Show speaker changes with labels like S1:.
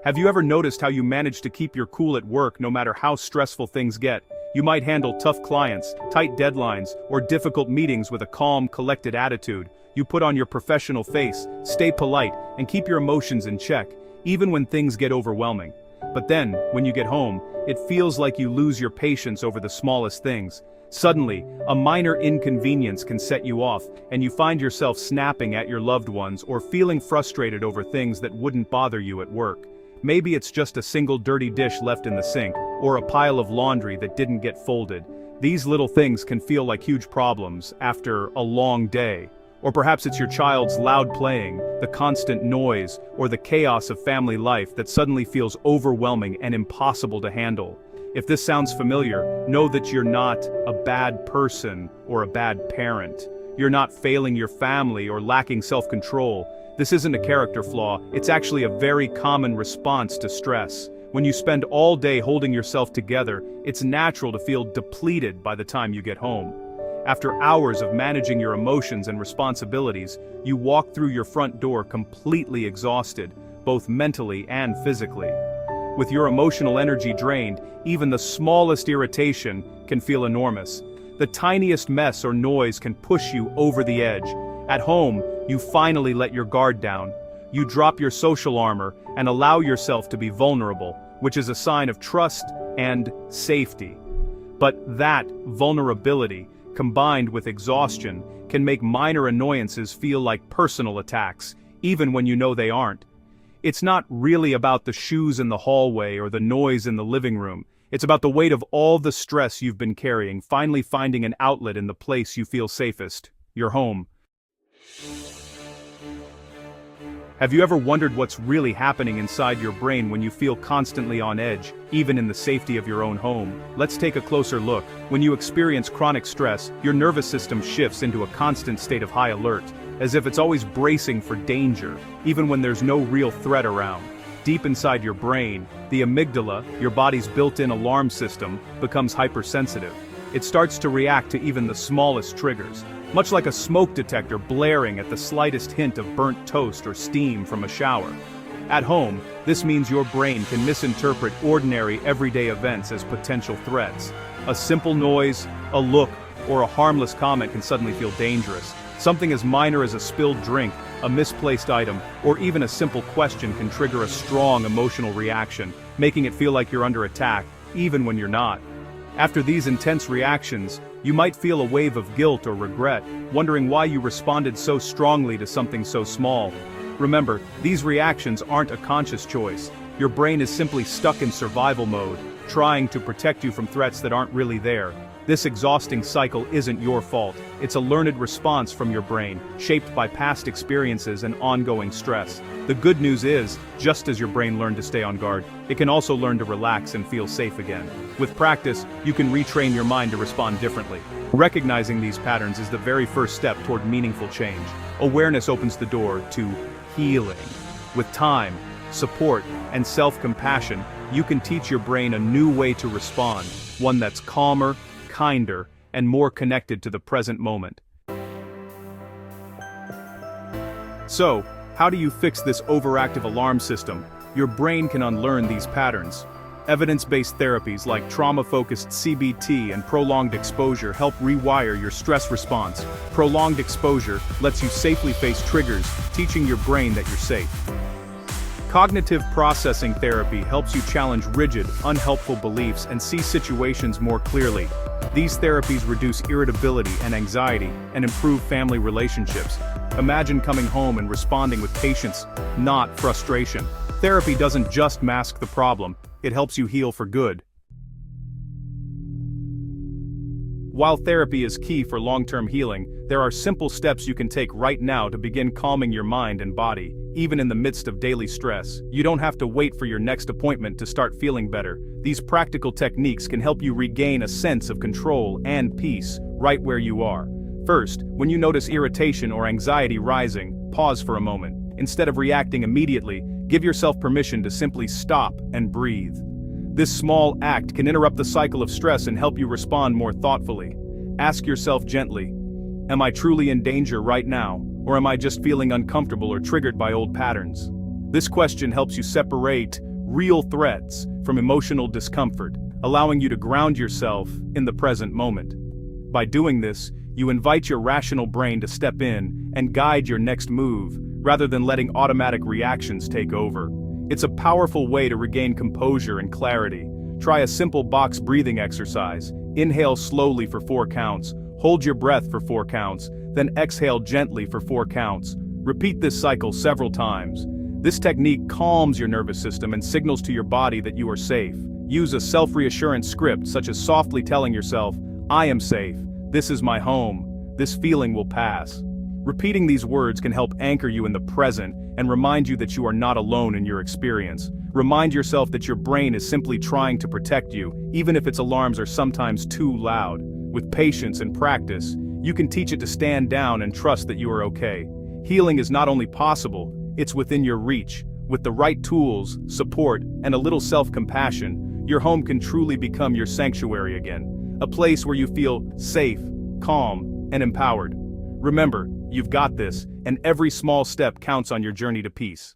S1: Have you ever noticed how you manage to keep your cool at work no matter how stressful things get? You might handle tough clients, tight deadlines, or difficult meetings with a calm, collected attitude. You put on your professional face, stay polite, and keep your emotions in check, even when things get overwhelming. But then, when you get home, it feels like you lose your patience over the smallest things. Suddenly, a minor inconvenience can set you off, and you find yourself snapping at your loved ones or feeling frustrated over things that wouldn't bother you at work. Maybe it's just a single dirty dish left in the sink, or a pile of laundry that didn't get folded. These little things can feel like huge problems after a long day. Or perhaps it's your child's loud playing, the constant noise, or the chaos of family life that suddenly feels overwhelming and impossible to handle. If this sounds familiar, know that you're not a bad person or a bad parent. You're not failing your family or lacking self-control. This isn't a character flaw, it's actually a very common response to stress. When you spend all day holding yourself together, it's natural to feel depleted by the time you get home. After hours of managing your emotions and responsibilities, you walk through your front door completely exhausted, both mentally and physically. With your emotional energy drained, even the smallest irritation can feel enormous. The tiniest mess or noise can push you over the edge. At home, you finally let your guard down. You drop your social armor and allow yourself to be vulnerable, which is a sign of trust and safety. But that vulnerability, combined with exhaustion, can make minor annoyances feel like personal attacks, even when you know they aren't. It's not really about the shoes in the hallway or the noise in the living room. It's about the weight of all the stress you've been carrying, finally finding an outlet in the place you feel safest, your home. Have you ever wondered what's really happening inside your brain when you feel constantly on edge, even in the safety of your own home? Let's take a closer look. When you experience chronic stress, your nervous system shifts into a constant state of high alert, as if it's always bracing for danger, even when there's no real threat around. Deep inside your brain, the amygdala, your body's built-in alarm system, becomes hypersensitive. It starts to react to even the smallest triggers, much like a smoke detector blaring at the slightest hint of burnt toast or steam from a shower. At home, this means your brain can misinterpret ordinary everyday events as potential threats. A simple noise, a look, or a harmless comment can suddenly feel dangerous. Something as minor as a spilled drink, a misplaced item, or even a simple question can trigger a strong emotional reaction, making it feel like you're under attack, even when you're not. After these intense reactions, you might feel a wave of guilt or regret, wondering why you responded so strongly to something so small. Remember, these reactions aren't a conscious choice. Your brain is simply stuck in survival mode, trying to protect you from threats that aren't really there. This exhausting cycle isn't your fault. It's a learned response from your brain, shaped by past experiences and ongoing stress. The good news is, just as your brain learned to stay on guard, it can also learn to relax and feel safe again. With practice, you can retrain your mind to respond differently. Recognizing these patterns is the very first step toward meaningful change. Awareness opens the door to healing. With time, support, and self-compassion, you can teach your brain a new way to respond, one that's calmer, kinder, and more connected to the present moment. So, how do you fix this overactive alarm system? Your brain can unlearn these patterns. Evidence-based therapies like trauma-focused CBT and prolonged exposure help rewire your stress response. Prolonged exposure lets you safely face triggers, teaching your brain that you're safe. Cognitive processing therapy helps you challenge rigid, unhelpful beliefs and see situations more clearly. These therapies reduce irritability and anxiety and improve family relationships. Imagine coming home and responding with patience, not frustration. Therapy doesn't just mask the problem, it helps you heal for good. While therapy is key for long-term healing, there are simple steps you can take right now to begin calming your mind and body, even in the midst of daily stress. You don't have to wait for your next appointment to start feeling better. These practical techniques can help you regain a sense of control and peace right where you are. First, when you notice irritation or anxiety rising, pause for a moment. Instead of reacting immediately, give yourself permission to simply stop and breathe. This small act can interrupt the cycle of stress and help you respond more thoughtfully. Ask yourself gently, am I truly in danger right now, or am I just feeling uncomfortable or triggered by old patterns? This question helps you separate real threats from emotional discomfort, allowing you to ground yourself in the present moment. By doing this, you invite your rational brain to step in and guide your next move, rather than letting automatic reactions take over. It's a powerful way to regain composure and clarity. Try a simple box breathing exercise. Inhale slowly for 4 counts, hold your breath for 4 counts, then exhale gently for 4 counts. Repeat this cycle several times. This technique calms your nervous system and signals to your body that you are safe. Use a self-reassurance script, such as softly telling yourself, "I am safe. This is my home. This feeling will pass." Repeating these words can help anchor you in the present and remind you that you are not alone in your experience. Remind yourself that your brain is simply trying to protect you, even if its alarms are sometimes too loud. With patience and practice, you can teach it to stand down and trust that you are okay. Healing is not only possible, it's within your reach. With the right tools, support, and a little self-compassion, your home can truly become your sanctuary again. A place where you feel safe, calm, and empowered. Remember, you've got this, and every small step counts on your journey to peace.